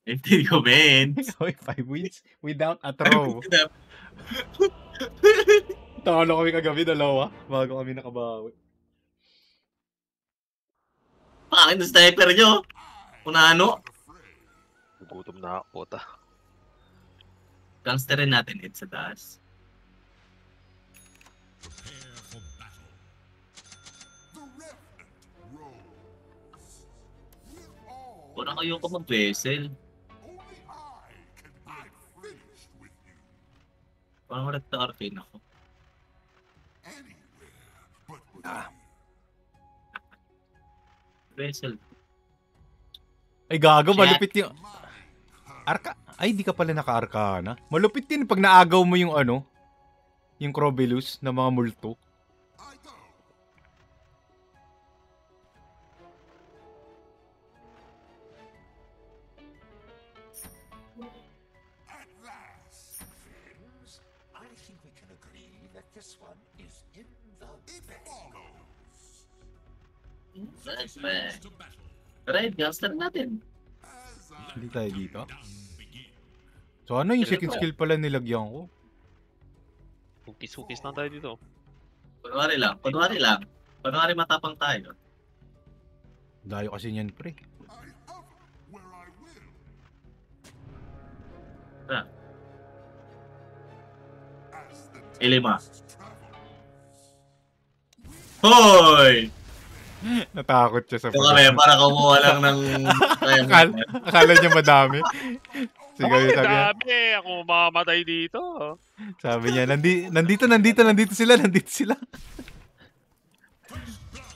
15 comments. Hoy, 5 wins without a throw. Talo kami kagabi, dalawa. Bago kami nakabawi. Pangin ng sniper nyo. Punano. Gugutom na ako, puta. Gangsterin natin it sa taas. Parang ayoko mag-vessel. Parang rekta arcane ako. Vessel. Ay, gago, malupit yung... Arka... Ay, di ka pala naka-arcana. Malupit din pag naagaw mo yung ano, yung Crobilus na mga multo. Right, gangster natin. Hindi tayo dito. So ano yung second skill pala nilagyan ko? Hukis-hukis na tayo dito. Kunwari lang, kunwari lang. Kunwari matapang tayo. Dayo kasi niyan, pre. Ah. Ilima. Hoy! Natakot siya sa Ito kami, para kumuha lang ng... akala niya madami. Sige, Ay, sabi niya. dami. Ako mamamatay dito. Sabi niya, nandito sila.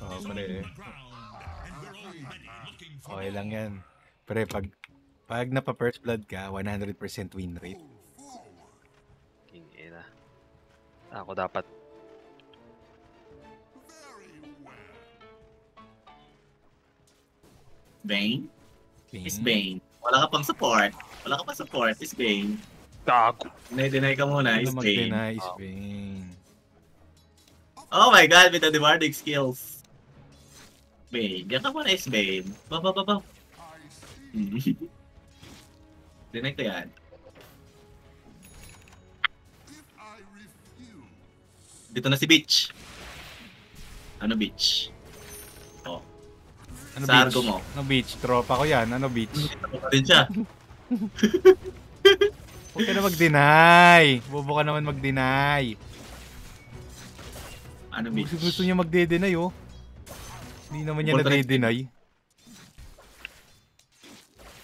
Oh, pre. Okay lang yan. Pre, pag napa first blood ka, 100% win rate. Kingina. Ako dapat. Bane? Is Bane. Wala ka pang support. Is Bane. Gago. Deny ka muna, is Ano Bane. mag-deny is Bane. Oh my god, with the demanding skills. Bane. Diyan ka muna, is Bane. Ba. Deny ko yan. Dito na si Beach. Ano Beach? Oh. Ano Sa beach? argo mo. Ano beach? Tropa ko yan. Ano beach? Dito pa din siya. Huwag ka na mag-deny. Bobo ka naman mag-deny. Ano Beach? Gusto niya magde-deny, oh. Hindi naman niya nade-deny.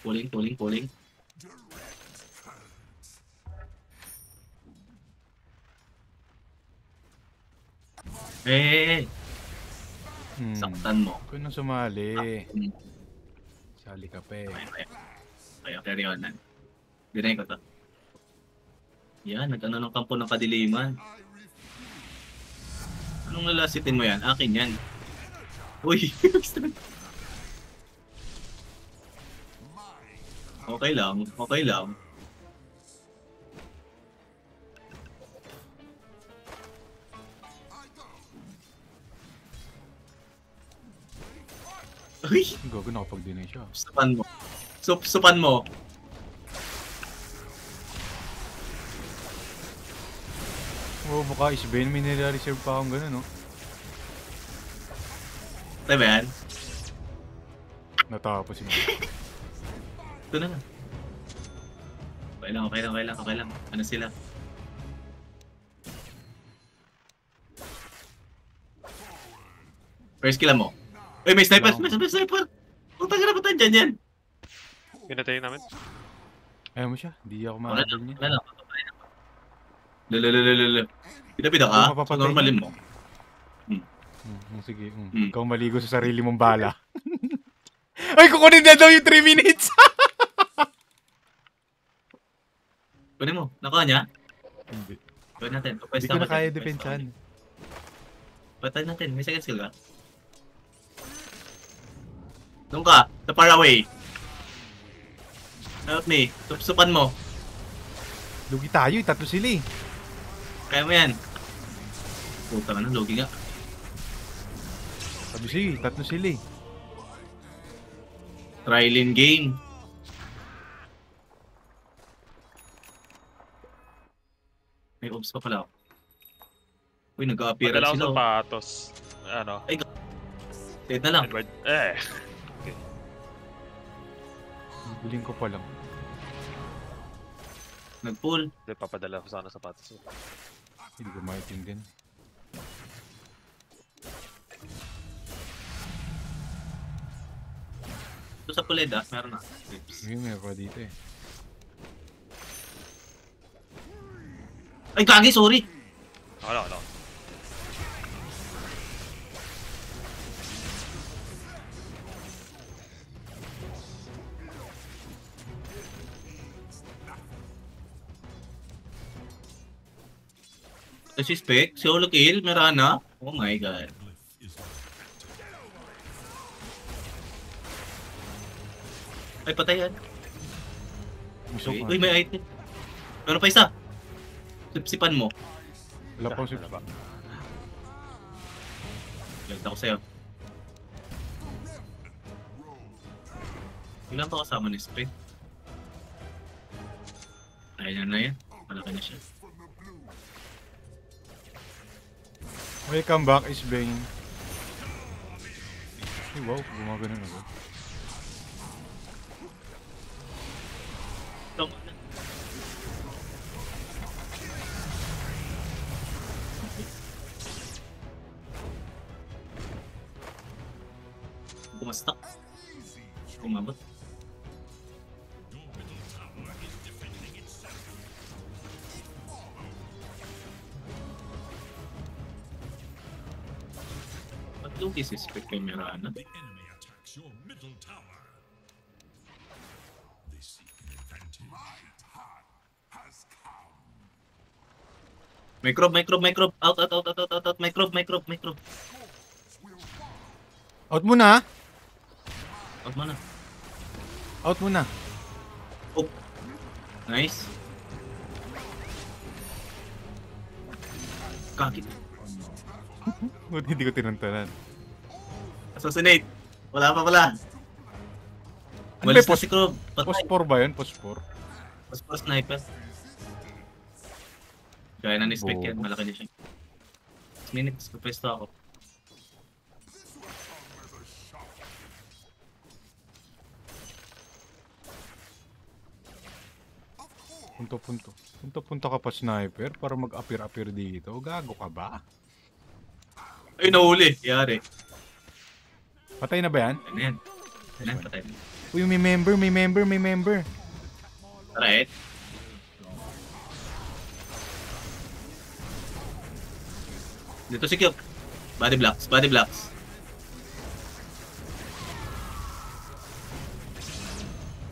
Pulling. Eh, saktan mo. Huwag ka na sumali. Sali ka pa eh. Okay, carry on na. Dinay ko to. Yan, nag-ano ng kampo ng kadiliman. Anong lalasitin mo yan? Akin yan. Uy! Okay lang. Uy! Gago, nakapag-deny siya. Supan mo. Supan mo. Oo, baka Isbane, may nila-reserve pa akong gano'n, no? Tayo ba yan? Natapos yun. Ito na lang. Okay lang. Ano sila? First kill mo. Uy, may sniper! Punta ka na ba dyan yan? Pinatay namin. Ayaw mo siya, di ako makakabal niya. Wala lang. Lala. Pida ka? So normalin mo. Sige, ikaw maligo sa sarili mong bala. Ay, kukunin na daw yung 3 minutes! Kunin mo. Nakuha niya? Hindi. Gawin natin. Hindi ko na kaya depensahan. Patay natin. May second skill ka? Doon ka. The far away. Help me. Supan mo. Lugi tayo, tatlo sila eh. Kaya mo yan. Puta ka na. Lugi nga. Sabi siya, tatlo sila eh. Trial in game. May orbs pa pala ako. Uy, nag-a-appearance Padala ako sila. Oh. sapatos. Ano? Dead na lang. Edward. Biling ko pa lang. Nag-pull. Hindi, papadala ko sana sapatos. Hindi ko maintindihan. Ito sa pulid meron na. Hindi, meron pa dito eh. Ay, gagi, sorry! Wala. Ito si Spec, solo kill, Mirana. Oh my god. Ay, patay yan. Gusto ko. Uy, may item. Meron pa isa. Sipsipan mo. Wala pa si... Wala ba? Galit ako sa'yo. Ilan pa kasama ni Spec? Ayun na yan. Malaki na siya. Welcome back, is Bane. Ay, wow, gumagano na ba? Ito. Bumasta. Umabot. Ba't lugi si Spec kay Mirana? The enemy attacks your middle tower. They seek an advantage. Microbe. Out. Microbe. Out muna! Out mo na. Out muna! Oh. Nice. Kaki. Buti hindi ko tinantanan. Assassinate. Wala pa pala. Ano Malis ba, na si Crow. Patay. Pospor ba yun? Pospor? Pospor sniper. Kaya na ni-spec yan. Bobo. Malaki na siya. Minutes. Pwesto ako. Punta ka pa sniper para mag-appear dito. Gago ka ba? Ay, nahuli. Yari. Patay na ba yan? Ano yan? Ano yan? Patay. Uy, may member. Right. Dito si Kyok. Body blocks.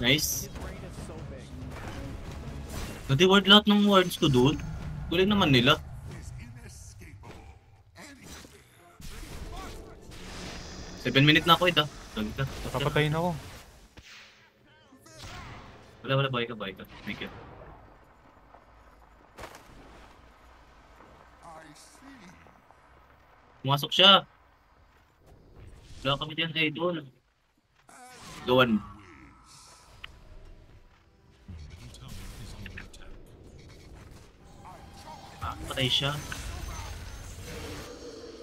Nice. Nadi-ward lahat ng wards ko dude. Galing naman nila. Seven minute na ako ito. Papatayin ako. Wala, buhay ka. Thank you. Pumasok siya. Wala kami dyan, idol. Gawan. Patay siya.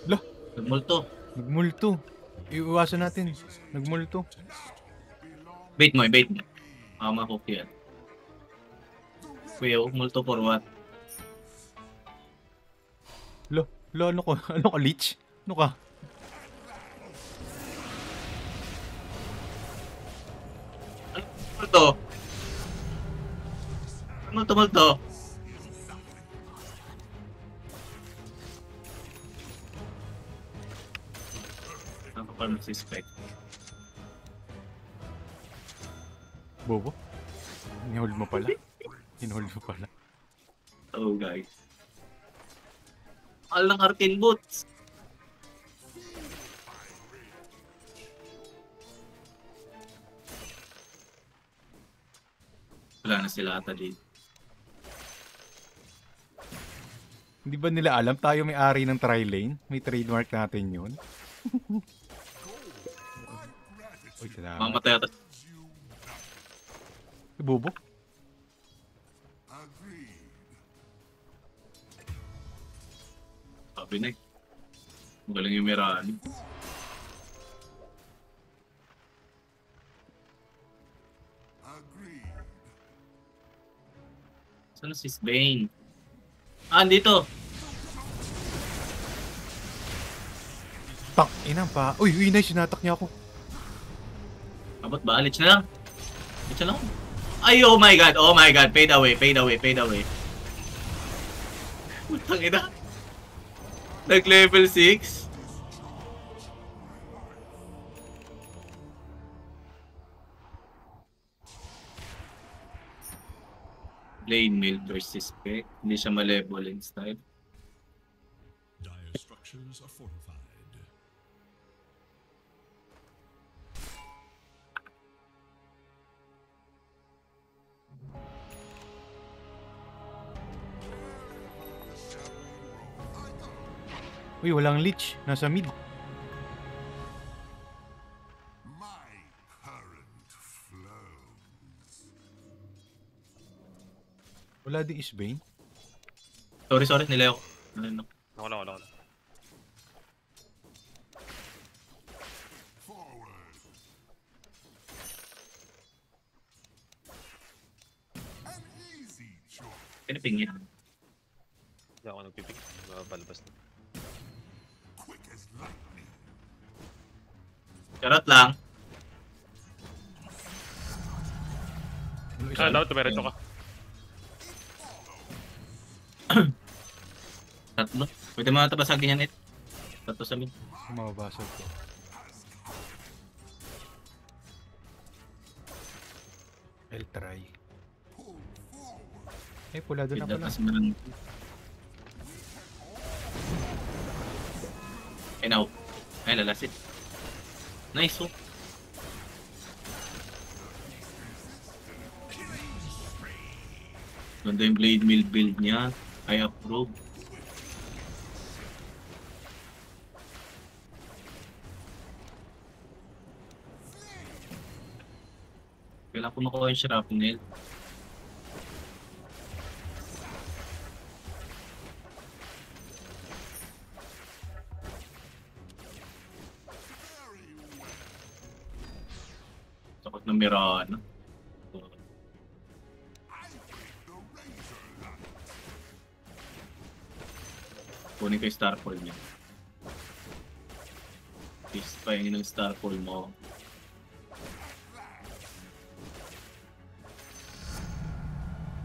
Lah, Nagmulto. nagmulto. Iiwasan natin. Nagmulto. Bait mo. Mahook yan. Kuya, multo for what? Ano ka, leech? Ano ka? Multo. Multo. Ako pa nagsispect. Bobo? Hinold mo pala. Oh, guys. Mahal ng Arcane Boots. Wala na sila ata dito. Hindi ba nila alam tayo may-ari ng tri-lane? May trademark natin yun. Uy, salamat. Mamatay ata. Bobo? Pinay. Magaling yung Mirani. Saan si Swain? Ah, andito! Tak, ina pa. Uy, nice, sinatak niya ako. Abot ba? Lich na lang. Lich na lang. Ay, oh my god, oh my god. Fade away, fade away, fade away. Putang ina. Nag-level 6. Lane Mill versus Spec. Hindi siya malevolent style. Dire structures are fortified. Uy, walang leech. Nasa mid. My current flows. Wala din Isbane. Sorry, nileo. Ano? Wala. Forward. An easy choice. Piniping yan. Hindi ako nagpipig. Balabas na. Quick as lightning. Charot lang. Dapat tumereto ka. Tatlo. Pwede mo natabasagin yan, It. Tatlo sa mid. Mababasag ko. I'll try. Eh, pula doon na pala. Tapos meron. Ay, now. Ay, lalasit. Nice, oh. Ganda yung Blade Mill build niya. I approve. Kailangan ko makuha yung shrapnel. Takot na Mirana. Kunin ko yung Starfall niya. Please, pahingin ng Starfall mo.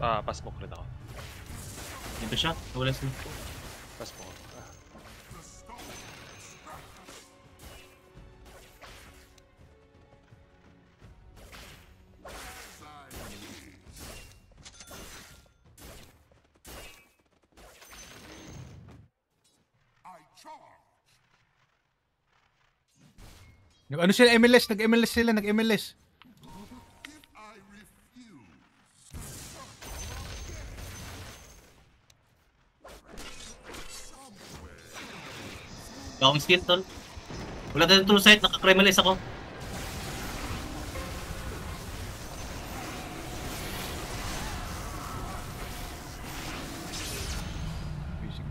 Pasmoke rin ako. Ito siya, wala sila. Pasmoke. I charge. Ano sila, MLS? Nag-MLS sila, nag-MLS. If I refuse, Akong skill, tol. Wala tayo true sight, naka-criminalize ako. Basic.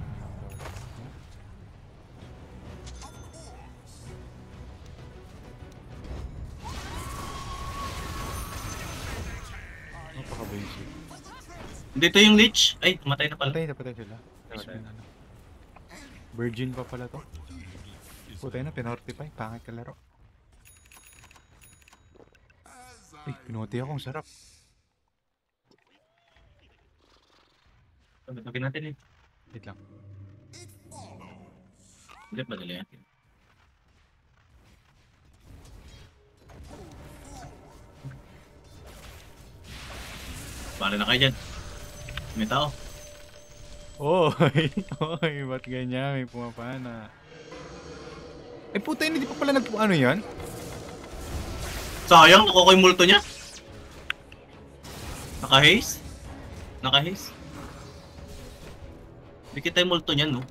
Napaka-basic. Dito yung Lich. Ay, tumatay na pala. Patay sila. Isbane, ano. Virgin pa pala to. Putay na, pinortify. Pangit ka laro. Ay, pinuti ako. Ang sarap. Sabi natin eh. Wait lang. Hindi, madali yan. Para na kayo dyan. May tao. Oy! Oy, ba't ganyan? May pumapana. Eh puta, hindi pa pala ano yan? Sayang, nakuha ko yung multo niya. Naka-haze? Naka-haze? Hindi kita yung multo niya, no?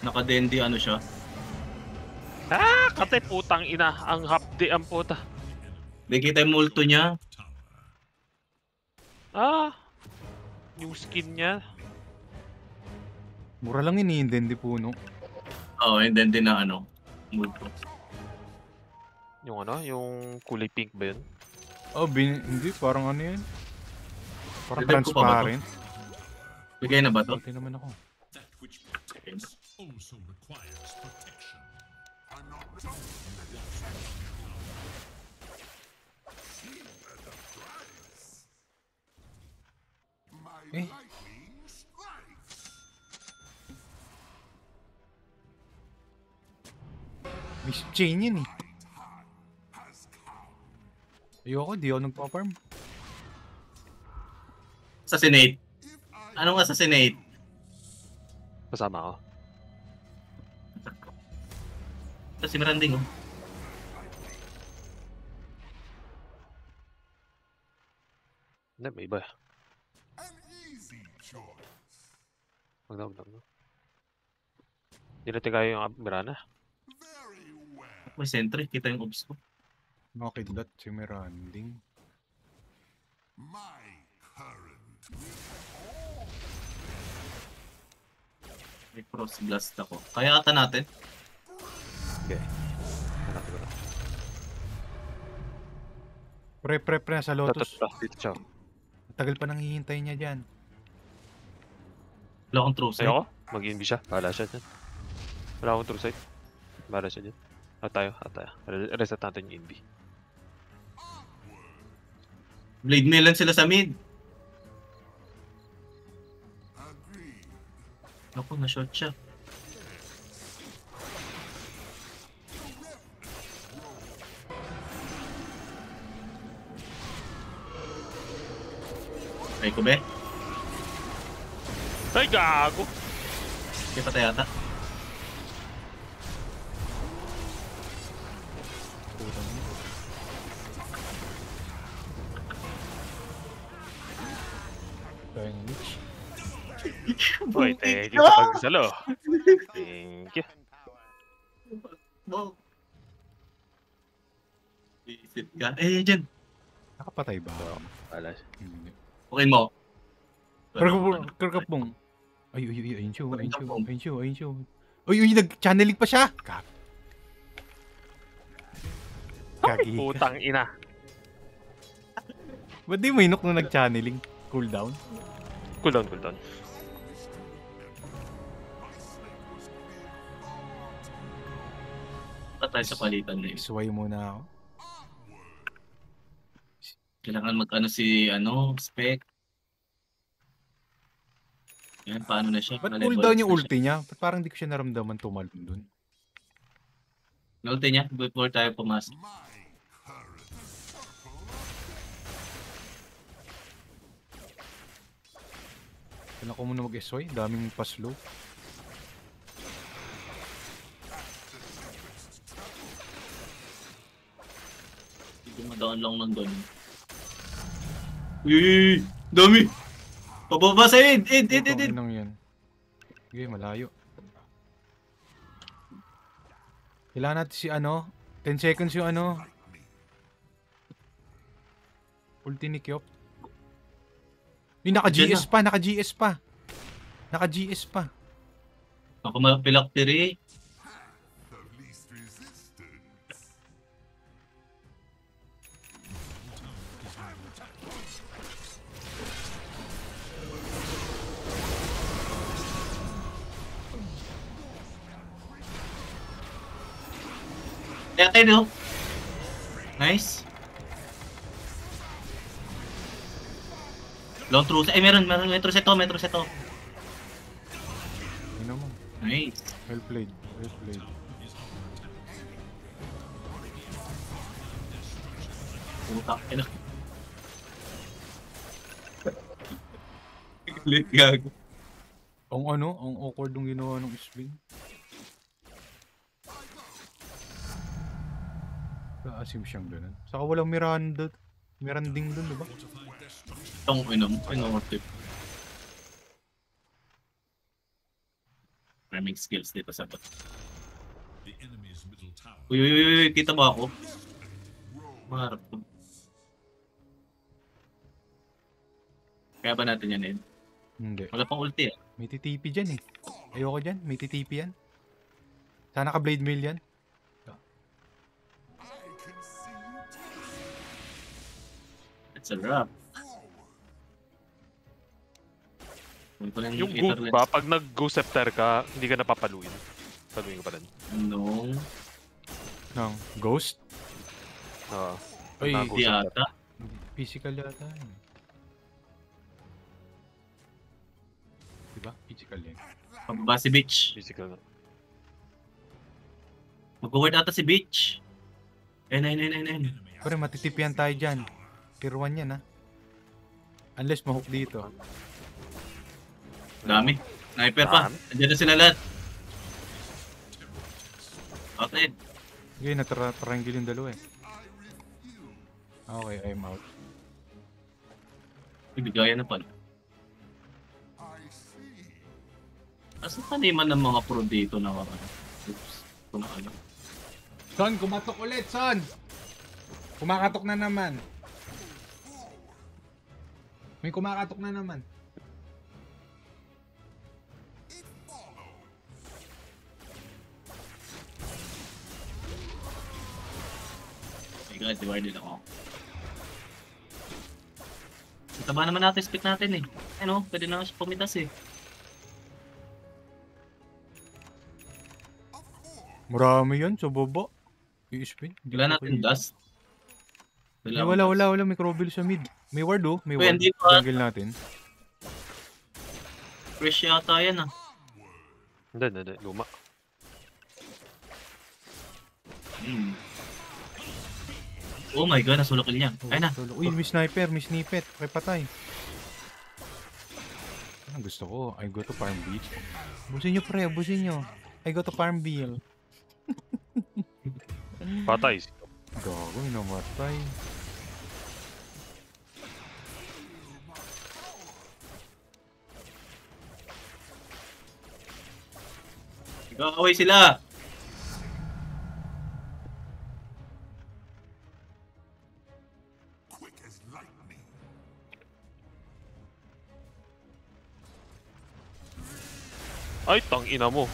Naka-dendi ano siya. Kate putang ina. Ang hapdi ang puta. Hindi kita yung multo niya. Yung skin niya. Mura lang yun eh, hindi puno. Oh, and then din na ano, move ko. Yung ano, yung kulay pink ba yun? Oh, hindi. Parang ano yan. Parang Revive ko pa ba to? transparent. Bigay na ba to? Buti naman ako. That which protects also requires protection. I'm not My Eh. lightning strikes. Miss Chain yun eh. Has come. Ayoko, di ako nagpa-farm. Assassinate. Anong assassinate? Kasama ako. Ito si Miranding, oh. Hindi, may iba. An easy choice. Wag na. Hindi natin kaya yung Mirana. Very well. May sentry. Kita yung obs ko. Nakakidlat si Miranding. My current. May cross blast ako. Kaya ata natin. Okay. Hanapin ko na. Pre, sa Lotus. Dito siya. Tagal pa nang hihintay niya dyan. Wala akong true sight. Ayoko. Mag-invi siya. Bahala siya dyan. Wala akong true sight. Bahala siya dyan. At tayo. Reset natin yung invi. Blade Melon sila sa mid. Agreed. Ako, na-shot siya. Ay ko be? Ay, gago! Hindi pa tayo ata. Dying Witch. Uy, thank you sa pagsalo. Thank you. Wow. Isip ka. Eh, dyan. Nakapatay ba? Bahala siya. Hindi. Okay mo. Karkapong. Ay, ayun siya. Uy, nag-channeling pa siya. Kagi. Putang ina. Ba't di mo inok nung nag-channeling? Cooldown? Cool down. Patay sa palitan na yun. Isway muna ako. Kailangan mag-ano si, Spec. Yan, paano na siya? Ba't Na-level cooldown X yung na ulti niya? Ba't parang di ko siya naramdaman tumalon dun? siya. Ulti niya, before tayo pumasok. My current circle. Kailangan ko muna mag-SY. Daming pa-slow. Dumadaan lang ng doon. Uy! Dami! Pababa sa id! Id! Nang yan. Sige, malayo. Kailangan natin si 10 seconds yung ulti ni Kyop. Yung naka-GS pa. Naka-GS pa. Ako mapilak-tiri. The least resistance. Kaya kayo, no? Nice. Long true. Ay, meron metro seto. Yun naman. Nice. Well played. Putak. Lit gago. Ang awkward yung ginawa ng Isbing. Kaasim siyang ganun. Saka walang Miranding dun, diba? Itong tip. Farming skills dito sa bot. The enemy's middle tower. Uy, kita mo ako? Maharap ko. Kaya ba natin yan eh? Hindi. Wala pang ulti ah. May TTP dyan eh. Ayoko dyan. May TTP yan. Sana ka Blade Mail yan. It's a wrap. Ano pa lang Yung Ethernet? Ghost ba, pag nag-Ghost Scepter ka, hindi ka napapaluin. Paluin ka pa rin. No. Ng Ghost? Oo. Ay, Nag-Ghost Di Scepter. ata. physical yata yun. Diba? Physical yan. Pababa si Beach. Physical na. Mag-word ata si Beach. N. Pero matitipian tayo dyan. Tier 1 yan ha. Unless mahook dito. Dami. Sniper pa. Dami. Andiyan na sila lahat. Okay. Okay, natriangle yung dalawa eh. Okay, I'm out. Ibigaya na pala. Asa taniman ng mga pro dito na wala? Oops. Ito na alam. Son, kumatok ulit, Son! Kumakatok na naman. May kumakatok na naman. My God, divided ako. Taba naman natin split natin eh. Ano, pwede na siya pumitas eh. Marami yan sa baba. I-spin. Wala natin dust. Wala. May Crowbell sa mid. May ward oh. May Uy, ward. hindi pa. Jungle natin. Fresh yata yan ah. Hindi. Luma. Hmm. Oh my God, nasulokil niya. Ay na. Uy, may sniper. May snippet. Okay, patay. Ang gusto ko. I go to Farmville. Busin nyo pre. Busin nyo. I go to Farmville. Patay. Gago, namatay. Nag-away sila. Ay, tang ina mo.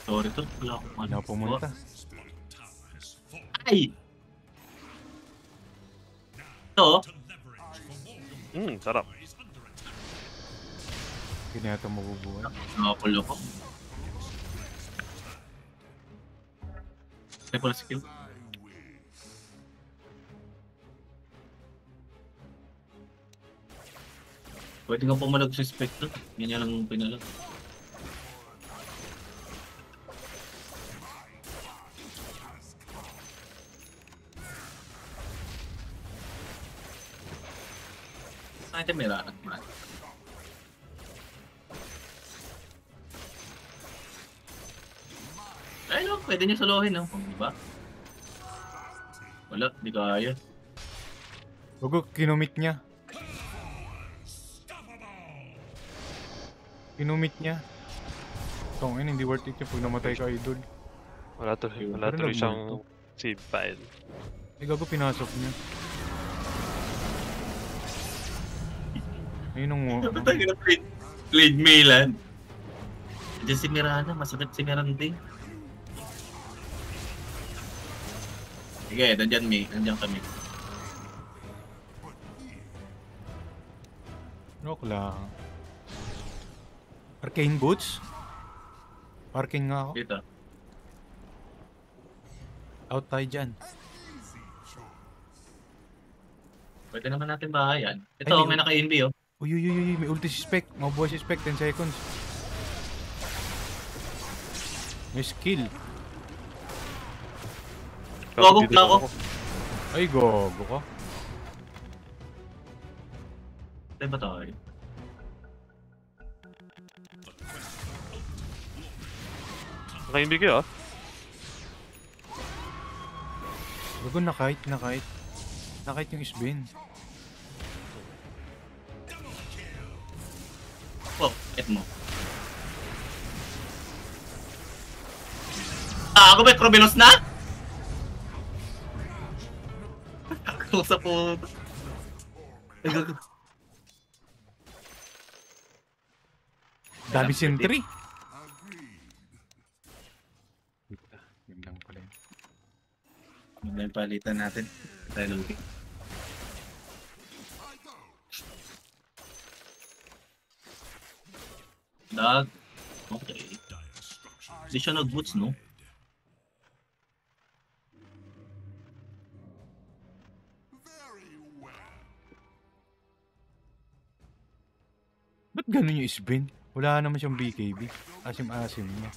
Sorry to. Wala akong Wala pumunta. Ay! Ito. Sarap. Hindi na ito mabubuhay. Nakapulo ko. Ay pala skill. Pwede nga pumalag sa Spectre. Ganyan lang pinalag. Saan ito may ranak man? Ay no, pwede niya solohin no? Diba? Wala, di kaya. Bago, kinumit niya. Kinumit niya. Tong hindi worth it yung pag namatay ka, idol. Wala Pero tuloy siyang nagmulto. save file. Ay, gago, pinasok niya. Ayun ang Ano tayo na played Milan? Diyan si Miranda, masakit si Miranda. Sige, nandiyan kami. Joke lang. Arcane Boots? Arcane nga ako. Dito. Out tayo dyan. Pwede naman natin bahayan. Ay, Ito, may- may naka-NB oh. Uy, may ulti si Spec. Mabuhay si Spec, 10 seconds. May skill. Gago Dito na ako. Ay, gogo ka. Tayo ba tayo? Nakaimbi kayo ah. Gago, nakait. Nakait yung Isbin. Oh, get mo. Ako ba, Crobelos na? Ako sa po. Dami Lang sentry. Yun lang pala yun. Yun lang palitan natin. Reloading. Dag. Okay. Hindi siya nag-boots, no? Ba't ganun yung Isbin? Wala naman siyang BKB. Asim-asim niya.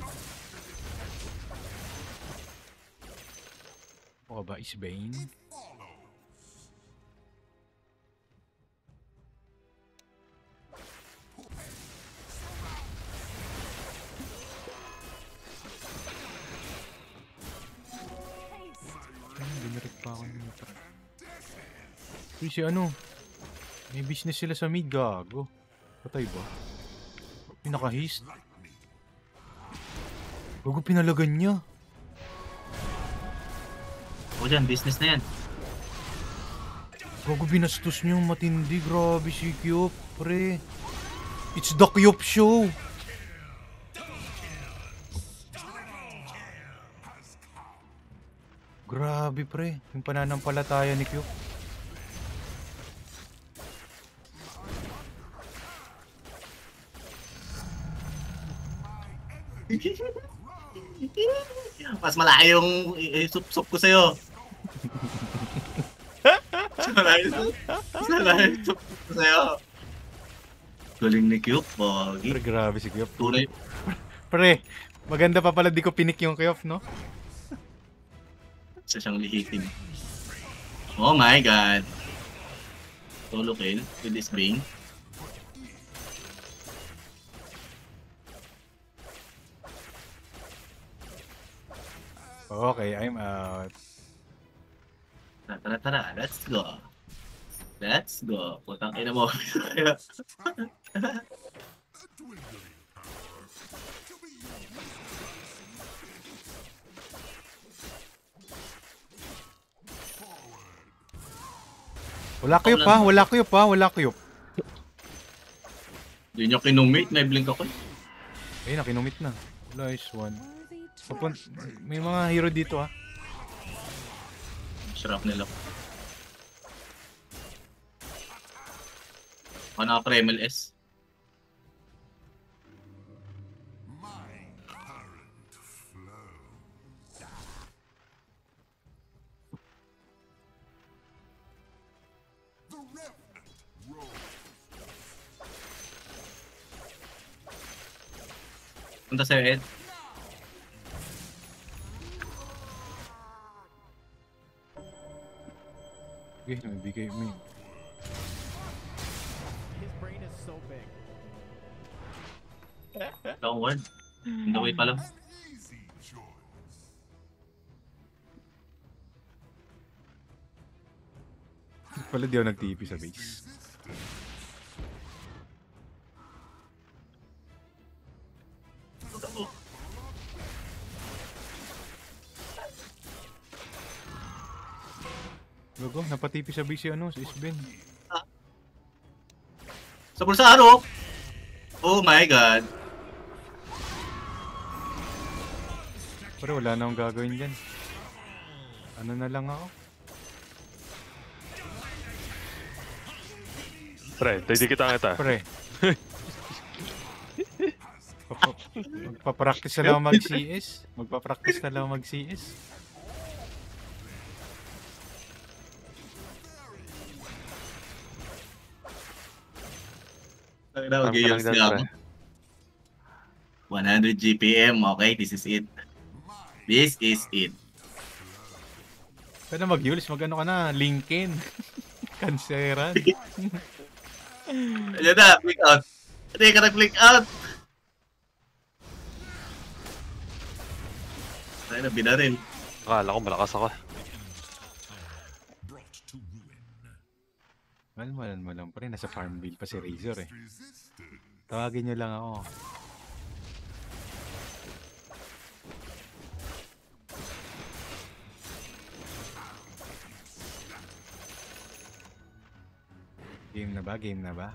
O ba, Isbane? Binarik pa ako ng mata. Uy, si ano? May business sila sa mid, gago. Patay ba? Pinaka-haste. Gago, pinalagan niya. O dyan, business na yan. Gago, binastos niya yung matindi. Grabe si Kyop, pre. It's the Kyop show. Grabe, pre. Yung pananampalataya ni Kyop. Mas malayo yung sup-sup ko sa'yo. Mas malayo yung sup ko sa'yo. Galing ni Kyop, pogi. Pre, grabe si Kyop. Tunay. Pre, maganda pa pala di ko pinik yung Kyop, no? Isa siyang lihitin. Oh my god. Solo kill with this Bane. Okay, I'm out. Tara, let's go. Let's go. Putang ina mo. Wala Kyop pa, wala Kyop pa, wala Kyop. Hindi nyo kinumate, may blink ako. Ayun, nakinumit na. Nice one. May mga hero dito, ha. Sarap nila. Ano ka Kreml S? Punta sa'yo, Ed. Okay, nabigay mo yun. His brain is so big. Downward. In the way pa lang. Pala di ako nag-TP sa base. Gago, napatipi sa base si ano, si Isbin. Sa bulsa, ano? Oh my god. Pero wala na akong gagawin dyan. Ano na lang ako? Pre, tayo kita. Pre. Magpa-practice na lang ako mag-CS. Magpa-practice na lang ako mag-CS. Mag-games na ako. 100 GPM, okay, this is it. This is it. Pwede mag-Yulis, mag-ano ka na, Linkin. Kanseran. Ayan na, click out. Hindi ka na-click out. Ay na, binaril. Akala ko malakas ako. Brought to ruin. Malmalan mo lang pa rin, nasa Farmville pa si Razor eh. Tawagin nyo lang ako. Game na ba? Game na ba?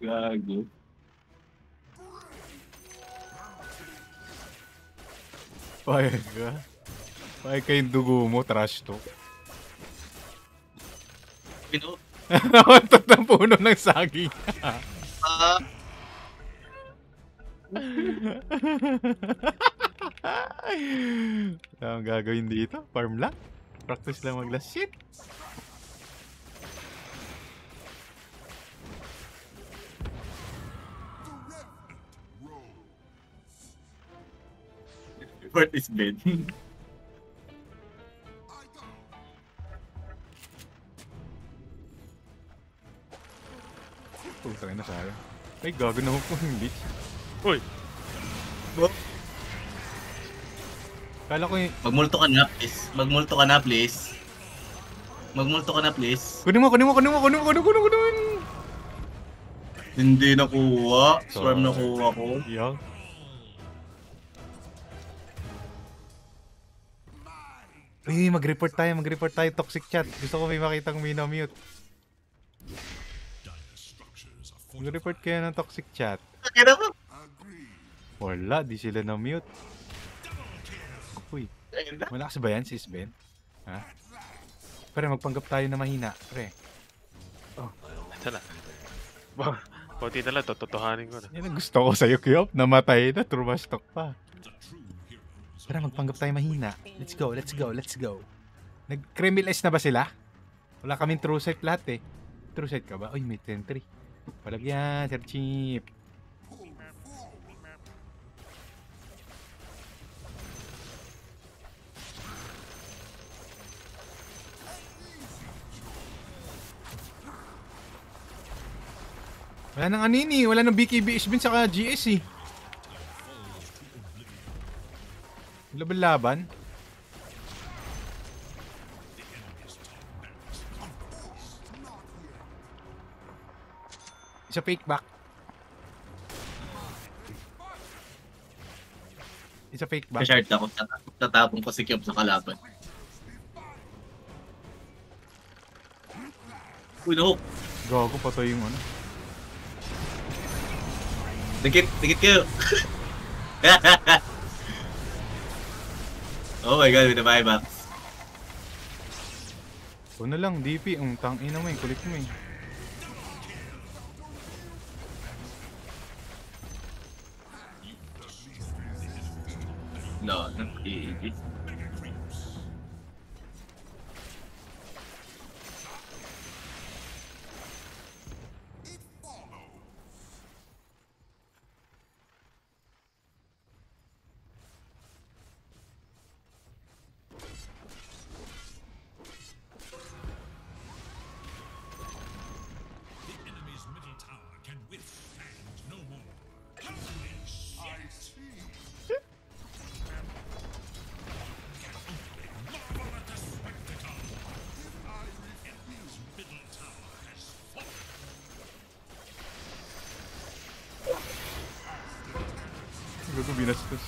Gago. Payag ka. Payag ka yung dugo mo, trash to. Pino. Nakantot ng puno ng saging. Ah, Ang gagawin dito? Farm lang? Practice lang mag-last shit? Fort is bed. Puta na sayo. Ay, gago na po yung bitch. Uy! Kala ko yung... Magmulto ka na, please. Magmulto ka na, please. Magmulto ka na, please. Kunin mo! Hindi nakuha. Swarm nakuha ko. Yang. Uy, mag-report tayo. Toxic chat. Gusto ko may makitang may na-mute. Dire structures are fortified. Mag-report kayo ng toxic chat. Kaya mo. Wala, di sila na-mute. Uy, malakas ba yan, sis Ben? Ha? Pre, magpanggap tayo na mahina. Pre, Ito na. Kunti na lang, totohanin ko na. yan ang gusto ko sa'yo, Kyop. Namatay na, trash talk pa. The true heroes Tara, magpanggap tayo mahina. Let's go. Nag-criminalize na ba sila? Wala kaming true sight lahat eh. True sight ka ba? Uy, may 10-3. Palagyan, Sir Chip. Wala nang anini, wala nang BKB Ishbin saka GS eh. Laban-laban. Isa fake back. Isa fake back. Shard ako. Tatapon ko si Kyop sa kalaban. Uy, no. Gago, patay yung ano. Dikit kayo. Oh my god, with the buybacks. Ito na lang, DP. Ang tangina mo eh, kulit mo eh. No, i-easy. The enemy's middle tower can withstand no more. Holy shit! Marvel at the spectacle! The enemy's middle tower has fallen. Gago, binastos.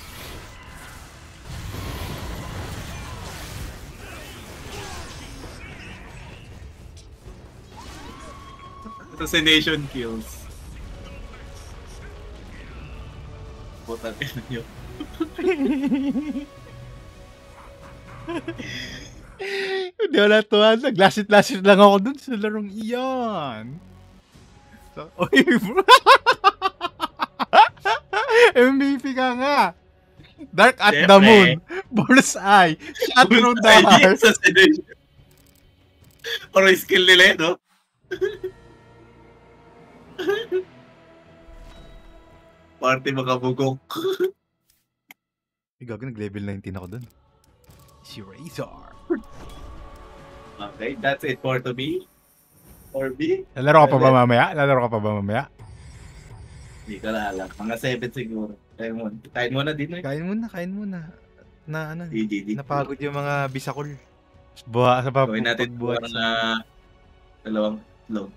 Assassination kills. Puta rin yun. Hindi wala tuwan. Naglasit-lasit lang ako dun sa larong iyan. So, oy, bro. MVP ka nga. Dark at the Siyempre. moon. Bullseye. Shot through the heart. Assassination. Or skill nila no? Party makabugok. Ay, gago, nag-level 19 ako dun. Si Razor. Okay, that's it for to me. Or B? Lalaro ka pa ba mamaya? Hindi ko na alam. Mga 7 siguro. Kain mo na din eh. Kain muna. Na ano, DDD. napagod yung mga bisakol. Buha sa Gawin natin pagbuhat buwan na dalawang load.